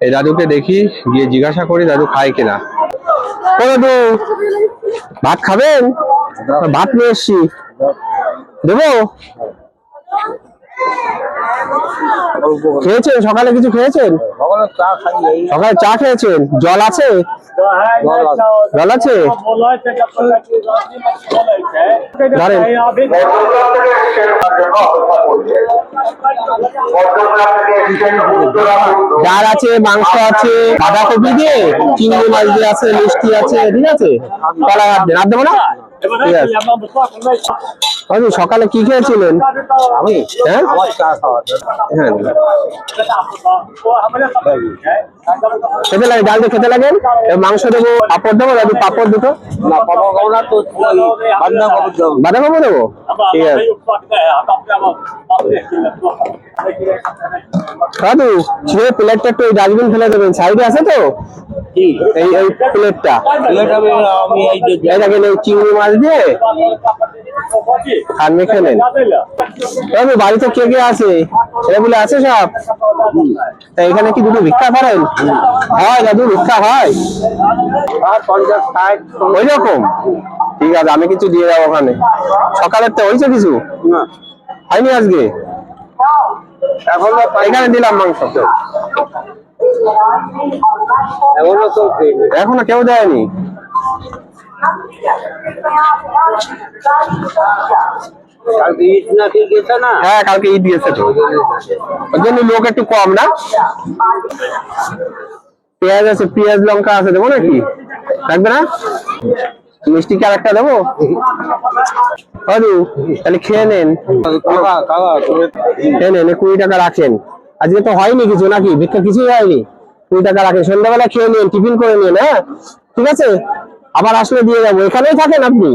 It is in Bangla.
এই দাদুকে দেখি, গিয়ে জিজ্ঞাসা করি দাদু খায় কিনা। ও দাদু, ভাত খাবেন? ভাত নিয়ে এসছি, দেবো? খেয়েছেন সকালে? কিছু খেয়েছেন? সকালে চা খেয়েছেন? জল আছে? জল আছে? ডাল আছে, মাংস আছে, বাঁধাকপি দিয়ে, চিংড়ি মাছ দিয়ে আছে, মিষ্টি আছে, ঠিক আছে? কলা ভাত দেন, আর দেবো না? ঠিক আছে। সকালে কি খেয়েছিলেন? আমি হ্যাঁ খেতে লাগে, ডাল দিয়ে খেতে লাগে। মাংস দেবো, পাপড় দেবো দাদু? পাপড় দুটো। বাঁধাকপি দেবো, ঠিক আছে। দাদু ছিঁড়ে প্লেটটা একটু ডাস্টবিন ফেলে দেবেন, সাইডে আছে তো এই প্লেটটা। চিংড়ি মাছ দিয়ে খান, মেখে নেন। দাদু বাড়িতে কে কে আছে? ছেলেগুলো আছে সব? এখানে কি দুটো ভিক্ষা করেন? হয় দাদু, ভিক্ষা হয় ওই রকম? ঠিক আছে, আমি কিছু দিয়ে যাবো ওখানে। সকালের তো হয়েছে কিছু? হয়নি আজকে? এখানে দিলাম মাংস, এখনো কেউ দেয়নি। হ্যাঁ কালকে ঈদ গেছে তো, ওই জন্য লোক একটু কম না। পেঁয়াজ আছে, পেঁয়াজ লঙ্কা আছে, দেবো নাকি? লাগবে না? মিষ্টি কি আরেকটা দেবো? তাহলে খেয়ে নেন, খেয়ে নেন। 20 টাকা রাখেন, আজকে তো হয়নি কিছু নাকি? ভিক্ষা কিছুই হয়নি। 20 টাকা রাখেন, সন্ধ্যাবেলা খেয়ে নিন, টিফিন করে নিন। হ্যাঁ ঠিক আছে, আবার আসলে দিয়ে যাবো। এখানেই থাকেন আপনি?